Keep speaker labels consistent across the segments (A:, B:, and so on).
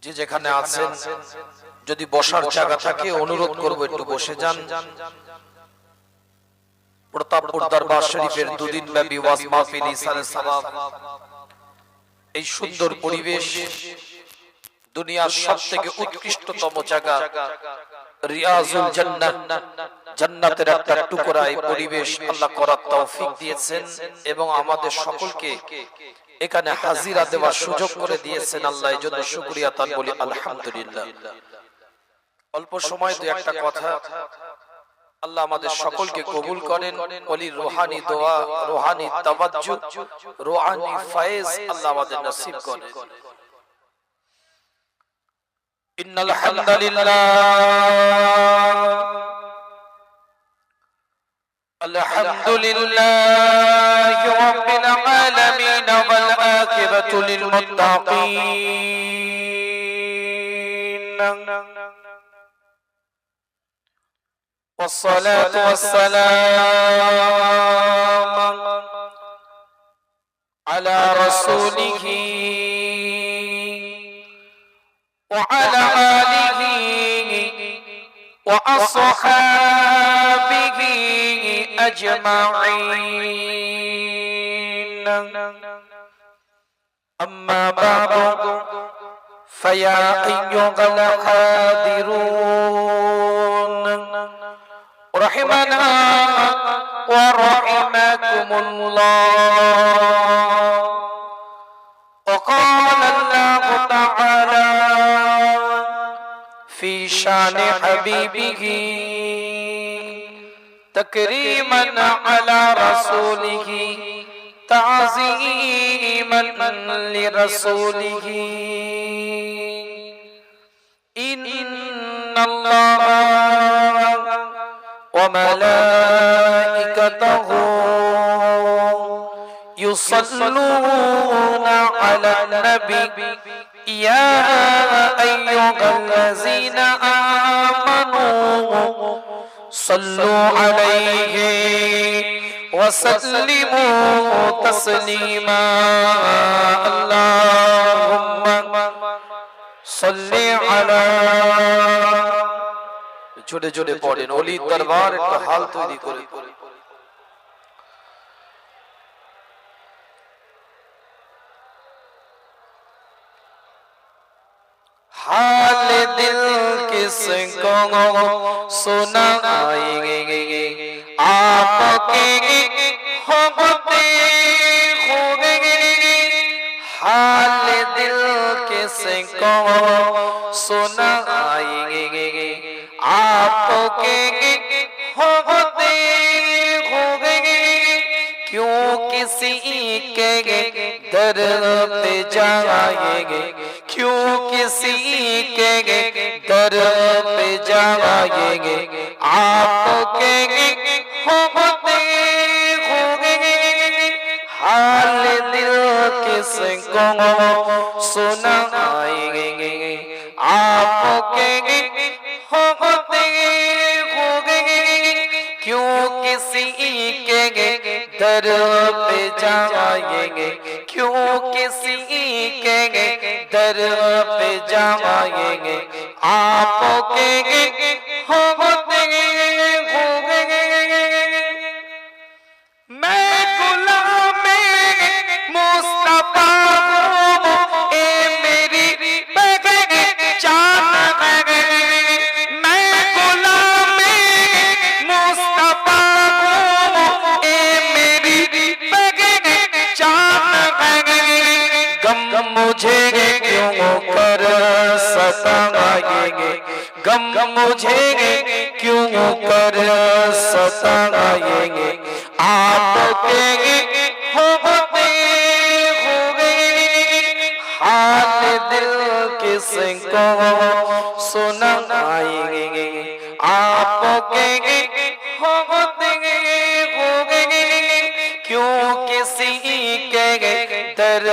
A: যে যেখানে আছেন যদি বসার জায়গা থাকে অনুরোধ করব একটু বসে যান। প্রতাপপুর দরবার শরীফের দুদিন ব্যাপী ওয়াজ মাহফিল ইসালে সাওয়াব, এই সুন্দর পরিবেশ, দুনিয়ার সবথেকে উৎকৃষ্টতম জায়গা রিয়াজুল জান্নাহ, জান্নাতের একটা টুকরা, এই পরিবেশ আল্লাহ করার তৌফিক দিয়েছেন এবং আমাদের সকলকে এখানে হাজিরা দেওয়ার সুযোগ করে দিয়েছেন আল্লাহ। এই জন্য শুকরিয়া তার বলি আলহামদুলিল্লাহ। অল্প সময় দু একটা কথা, আল্লাহ আমাদের সকলকে কবুল করেন। ওলি রুহানি দোয়া, রুহানি তাওয়াজ্জু, রুহানি ফায়েজ আল্লাহ আমাদের নসিব করেন। ইন্নাল হামদুলিল্লাহ আলহামদুলিল্লাহি রাব্বিল আলামিন ওয়াল আকিবাতু লিল মুত্তাকিন والصلاة والسلام على رسوله وعلى آله وأصحابه أجمعين. أما بعد فيا أيها الحاضرون رحمنا ورحمكم الله. وقال الله تعالى في شان حبيبه تكريما على رسوله تعظيما لرسوله. إن الله وملائكته يصلون على النبي يا أيها الذين آمنوا صلوا عليه وسلموا تسليما. اللهم صل على জোরে জোরে পড়েন ওলি দরবার একটা হাল তৈরি করে। हाल दिल किसको सुनाएंगे आपके होते होंगे. हाल दिल किसको सुनाएंगे आपके होते होंगे. क्यों किसी के दर पे जाएंगे, क्यों किसी के दर पे जाएंगे आपके होते होंगे. हाल दिल किसको सुनाएंगे आपके होते होंगे. क्यों किसी के दर पे जाएंगे, क्यों किसी के दर पे जाएंगे आपके होते होंगे. मैं गुलाम मुस्तफा हूँ ए मेरी पहचान. मैं गुलाम मुस्तफा हूँ ए मेरी पहचान. गम मुझे क्यों कर सताएंगे, गम मुझे क्यों कर सताएंगे आपके होते होंगे. हाल दिल किसको सुनाएंगे आपके होते होंगे. क्यों किसी के दर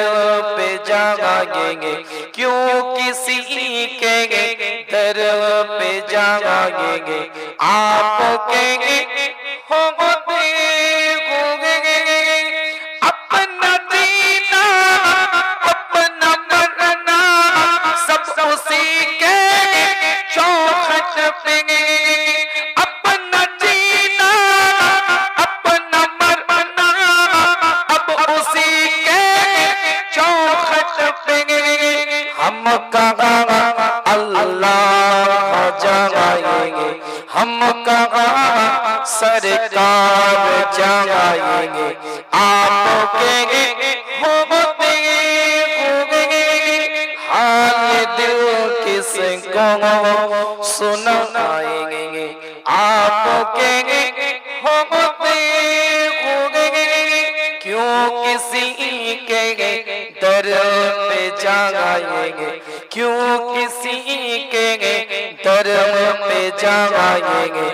A: पे जाएंगे, क्यों किसी के दर पे जाएंगे आपके होते होंगे. अपना जीना अपना मरना सब उस कब जगाएंगे आपके होते होंगे हाल दिल किसको सुनाएंगे आपके होते होंगे क्यों किसी के दर पे जगाएंगे क्यों किसी के दर पे जगाएंगे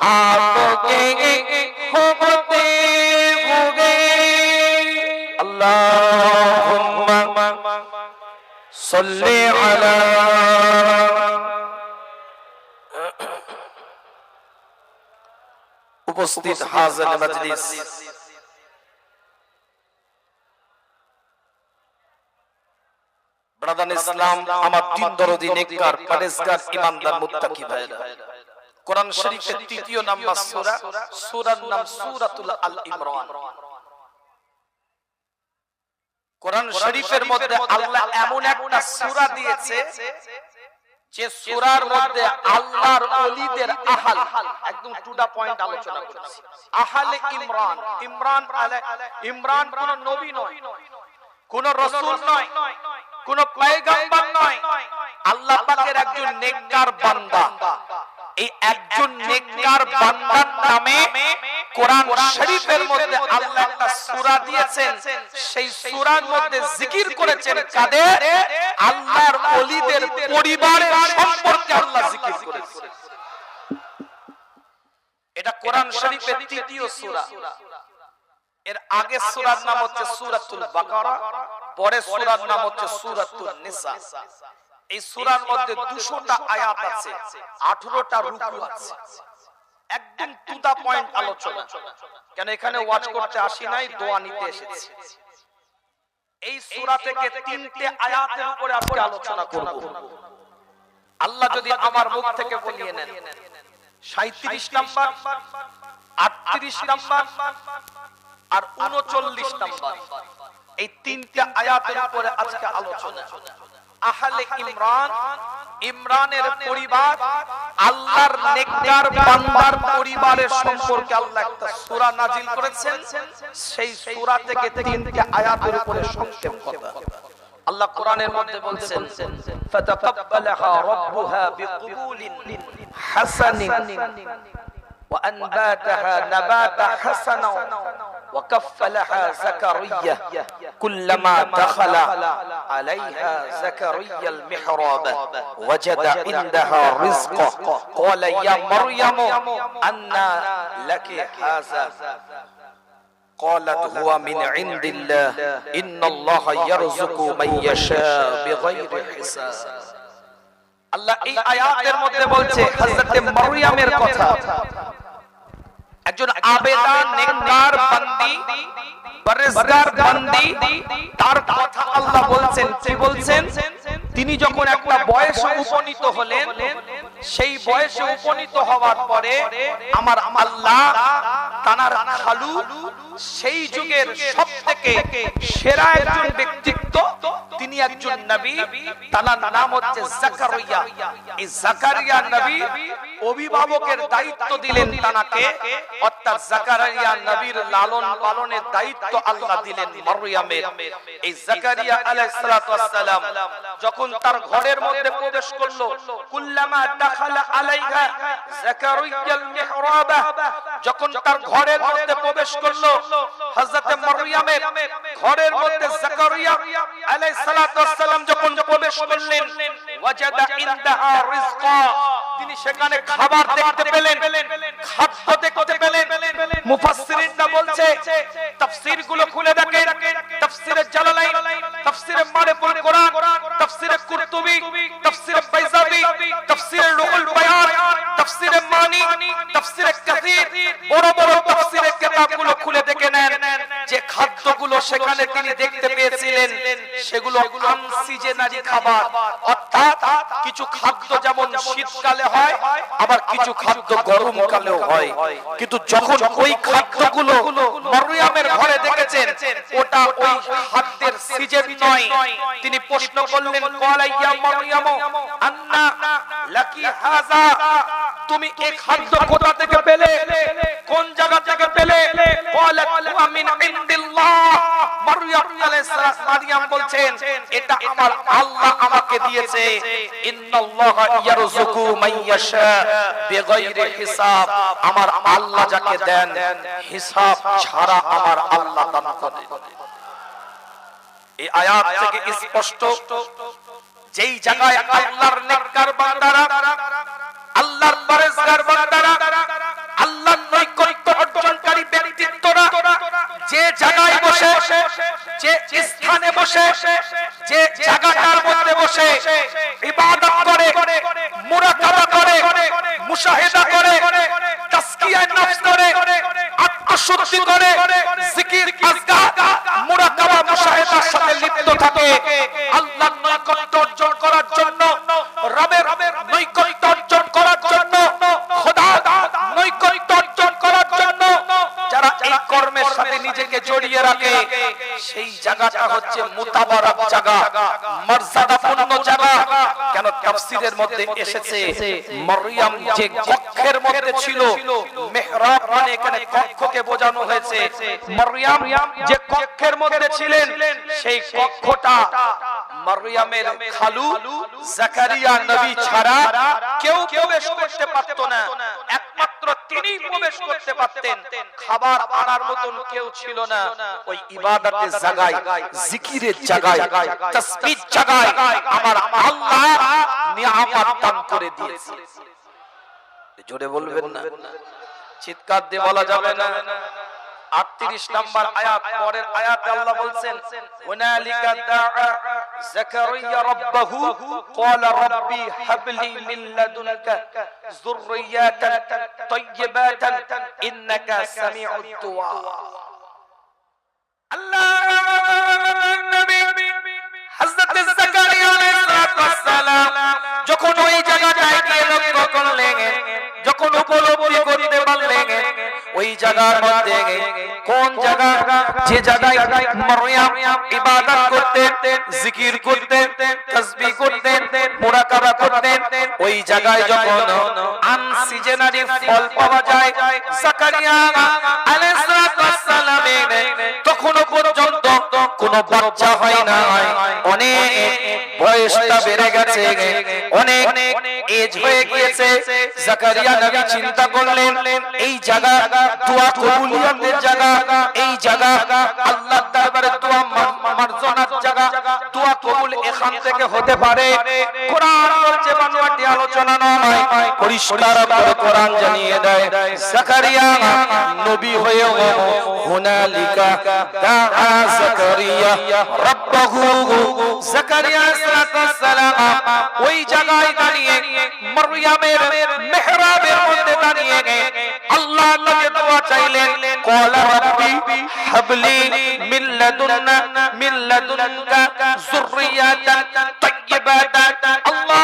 A: आपके होते होंगे अल्लाहुम्मा सल्ली अला उपस्थित हाज़िर मजलिस ब्रदर इस्लाम আমার দিন দরদি নেককার পরেজগার ঈমানদার মুত্তাকি ভাইরা কোরআন শরীফের তৃতীয় নাম্বার সূরা সূরার নাম সূরাতুল আল ইমরান কোরআন শরীফের মধ্যে আল্লাহ এমন একটা সূরা দিয়েছে যে সূরার মধ্যে আল্লাহর ওলিদের আহাল একদম টু দা পয়েন্ট আলোচনা করেছে আহালে ইমরান ইমরান কোন নবী নয় কোন রাসূল নয় কোন পয়গম্বর নয় আল্লাহ পাকের একজন নেককার বান্দা এই একজন নেককার বান্দার নামে কোরআন শরীফের মধ্যে আল্লাহ একটা সূরা দিয়েছেন সেই সূরার মধ্যে জিকির করেছেন কাদের আল্লাহর ওলিদের পরিবারের সম্পর্কে আল্লাহ জিকির করেছেন এটা কোরআন শরীফের তৃতীয় সূরা এর আগে সূরার নাম হচ্ছে সূরাতুল বাকারা পরে সূরার নাম হচ্ছে সূরাতুন নিসা এই সূরার মধ্যে 200টা আয়াত আছে 18টা রুকু আছে একদম টু দা পয়েন্ট আলোচনা কেন এখানে ওয়াজ করতে আসি নাই দোয়া নিতে এসেছি এই সূরা থেকে তিনটে আয়াতের উপরে আজকে আলোচনা করব আল্লাহ যদি আমার মুখ থেকে বলিয়ে নেন 37 নাম্বার 38 নাম্বার আর 39 নাম্বার এই তিনটা আয়াতের উপরে আজকে আলোচনা আহলে ইমরান ইমরানের পরিবার আল্লাহর নেককার বান্দার পরিবারের সম্পর্কে আল্লাহ একটা সূরা নাজিল করেছেন সেই সূরা থেকে তিনটা আয়াতের উপরে সংক্ষেপ কথা আল্লাহ কোরআনের মধ্যে বলছেন ফাতাকাব্বালাহা রাব্বুহা বিকবুলিন হাসানিন ওয়া আনবাতাহা নাবাতা হাসানা وكفلها زكريا كلما دخل عليها زكريا المحراب وجد عندها رزقا قال يا مريم أنى لك هذا قالت هو من عند الله إن الله يرزق من يشاء بغير حساب আল্লাহ এই আয়াতের মধ্যে বলছে হযরত মারইয়ামের কথা একজন আবেদা নেককার বান্দি পরহেজগার বান্দি তার কথা আল্লাহ বলছেন কি বলছেন তিনি যখন একটা বয়সে উপনীত হলেন সেই বয়সে উপনীত হওয়ার পরে আমার আল্লাহ তানার খালু সেই যুগের সবথেকে সেরা একজন ব্যক্তিত্ব তিনি একজন নবী তার নাম হচ্ছে জাকারিয়া এই জাকারিয়া নবী অভিভাবকের দায়িত্ব দিলেন তানাকে অর্থাৎ জাকারিয়া নবীর লালন পালনের দায়িত্ব আল্লাহ দিলেন মারইয়ামের এই জাকারিয়া আলাইহিস সালাতু ওয়াস সালাম যখন তার ঘরের মধ্যে প্রবেশ করলো কুল্লামা দাখালা আলাইহা জাকারিয়াল মিহরাবা যখন তার ঘরের মধ্যে প্রবেশ করলো হযরত মারইয়ামের ঘরের মধ্যে জাকারিয়া আলাইহিস সালাতু ওয়াস সালাম যখন প্রবেশ করলেন ওয়াজাদা ইনদাহা রিজকা তিনি সেখানে খাবার দেখতে পেলেন খাদ্য দেখতে পেলেন মুফাসসিরিনরা বলছে তাফসীরগুলো খুলে দেখেন তাফসীরে জালালাইন তাফসীরে মারিফুল কোরআন তাফসীরে কুরতুবী তাফসীরে বাইজাবী তাফসীরে রুহুল বায়ান তাফসীরে মানি তাফসীরে কাসীর বড় বড় তাফসীরের কিতাবগুলো খুলে দেখে নেন যে খাদ্যগুলো সেখানে তিনি দেখতে পেয়েছিলেন সেগুলো আনসিজনারি খাবার অর্থাৎ কিছু খাদ্য যেমন শীতকালে হয় আবার কিছু খাদ্য গরমকালেও হয় কিন্তু যখন ওই খাদ্যগুলো মারইয়ামের ঘরে দেখেছেন ওটা ওই খাদ্যের সিজন নয় তিনি প্রশ্ন করলেন ক্বালা ইয়া মারইয়াম আন্না লাকি হাযা তুমি এই খাদ্য কোথা থেকে পেলে, কোন জায়গা থেকে পেলে? ক্বালাত ওয়া মিন ইনদিল্লাহ। মারইয়াম বলছেন এটা আমার আল্লাহ আমাকে দিয়েছে। ইন্নাল্লাহা ইয়ারযুকু মান ইয়াশা বিগাইরি হিসাব। আমার আল্লাহ যাকে দেন হিসাব ছাড়া আমার আল্লাহ দান করেন। এই আয়াত থেকে স্পষ্ট যেই জায়গায় আল্লাহর নেককার বান্দারা, আল্লাহর পরেজগার বান্দারা, আল্লাহর নৈকট্য অর্জনকারী ব্যক্তিত্বরা যে জায়গায় বসে, যে স্থানে বসে, যে জায়গাটার মধ্যে বসে ইবাদত করে, মুরাকাবা করে, মুশাহিদা করে, তাসকিয়া নফস করে, আত্মশুদ্ধি করে, জিকির আজকার মুরাকাবা মুশাহিদার সাথে লিপ্ত থাকে, আল্লাহর নৈকট্য অর্জন করার জন্য, রবের নৈকট্য অর্জন করার জন্য, খোদার নৈকট্য অর্জন করার জন্য যারা এই কর্মের সাথে নিজেকে জড়িয়ে রাখে, সেই জায়গাটা হচ্ছে মুতাবারাক জায়গা, মর্যাদাপূর্ণ জায়গা। কেন তাফসীরের মধ্যে এসেছে মারইয়াম যে কক্ষের মধ্যে ছিল, মিহরাব মানে এখানে কক্ষকে বোঝানো হয়েছে। মারইয়াম যে কক্ষের মধ্যে ছিলেন, সেই কক্ষটা মারইয়ামের খালু জাকারিয়া নবী ছাড়া কেউ প্রবেশ করতে পারত না। একমাত্র তিনিই প্রবেশ করতে পারতেন। খাবার আনার মতন কেউ ছিল না। ওই ইবাদতের জায়গায়, জিকিরের জায়গায়, তাসবিহ জায়গায় আমার আল্লাহ নিয়ামত দান করে দিয়েছে। জোরে বলবেন না, চিৎকার দিয়ে বলা যাবে না। 38 নম্বর আয়াত, পরের আয়াতে আল্লাহ বলছেন হুনালিকা দাআ যাকারিয়া রাব্বাহু ক্বালা রাব্বি হাবলি মিন লাদুনকা যুররিয়াতান তাইয়্যিবাতান ইন্নাকা সামিউদ দুআ। আল্লাহ নবী হযরত যাকারিয়া আলাইহিস সালাম যখন ওই জায়গাটায় গিয়ে লক্ষ্য করলেন, যখন উপলব্ধি করতে পারলেন ওই জায়গার মধ্যে, কোন জায়গা, যে জায়গায় মারইয়াম ইবাদত করতেন, জিকির করতেন, তাসবিহ করতেন, মুরাকাবা করতেন, ওই জায়গায় যখন আনসিজনারি ফল পাওয়া যায় যাকারিয়া আলাইহিস সালামের তখনও পর্যন্ত কোনো বাচ্চা হয় না, অনেক বয়সটা বেড়ে গেছে, অনেক এজ হয়ে গিয়েছে। যাকারিয়া নবী চিন্তা করলেন এই জায়গা দোয়া কবুলিয়াতের জায়গা, এই জায়গা আল্লাহর দরবারে দোয়া মার্জনার জায়গা, দোয়া কবুল এখান থেকে হতে পারে। কোরআন বলছে, বানোয়াটি আলোচনা নয়, পরিষ্কার করে কোরআন জানিয়ে দেয় যাকারিয়া নবী হয়ে হুনালিকা দাআ যাকারিয়া রাব্বাহু। যাকারিয়া আলাইহিস সালাম ওই জায়গায় দাঁড়িয়ে মারইয়ামের মিহরাবের মধ্যে দাঁড়িয়ে আল্লাহর কাছে দোয়া চাইলেন। ক্বালা রাব্বি হাবলি মিন লাদুনকা যুররিয়াতান তাইয়্যিবাতান। আল্লাহ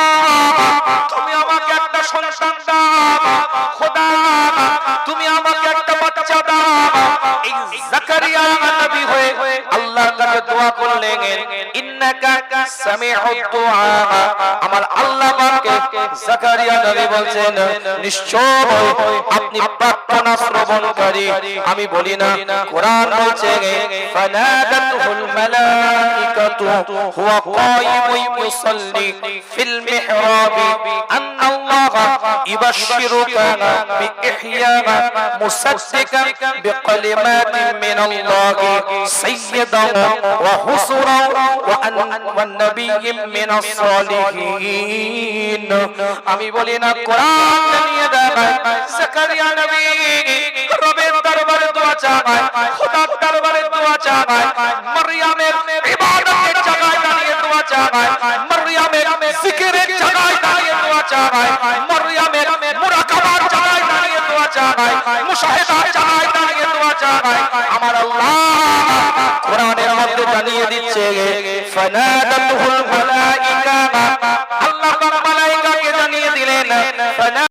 A: তুমি আমাকে একটা সন্তান দাও, খোদা তুমি আমাকে একটা বাচ্চা দাও। এই যাকারিয়া নবী হয়ে আল্লাহর কাছে দোয়া করলেন, ইন্নাকা সামিউদ দুআ। আমার আল্লাহ পাককে যাকারিয়া নবী বলছেন নিশ্চয় আপনি প্রার্থনা শ্রবণকারী। আমি বলি না, কোরআন বলছে ফানাদাতুল মালাইকাতু হুয়া কায়িমুন ইউসাল্লি ফিল মিহরাবি আন্নাল্লাহা ইবাশশিরুকা বিইহইয়া মুসাদ্দিকান বিকালিমাতিন মিনাল্লাহি সাইয়্যিদান ওয়া হুসুরান ওয়া নাবিয়্যিন মিনাস সালিহিন। আমি বলি না, কোরআন জানিয়ে দেয় যাকারিয়া নবী রবের দরবারে দোয়া চায়, খোদার দরবারে দোয়া চায়, মারইয়ামের ইবাদতের জায়গায় দাঁড়িয়ে দোয়া চায়, মারইয়ামের জিকিরের জায়গায় দাঁড়িয়ে দোয়া চায়, মারইয়ামের মুরাকাবার জায়গায় দাঁড়িয়ে দোয়া চায়, মুশাহিদার জায়গায় দাঁড়িয়ে দোয়া চায়। আমার আল্লাহ কোরআনের মধ্যে জানিয়ে দিচ্ছে ফানাদাতুল মালাইকা, আল্লাহ পাক মালাইকাকে জানিয়ে দিলেন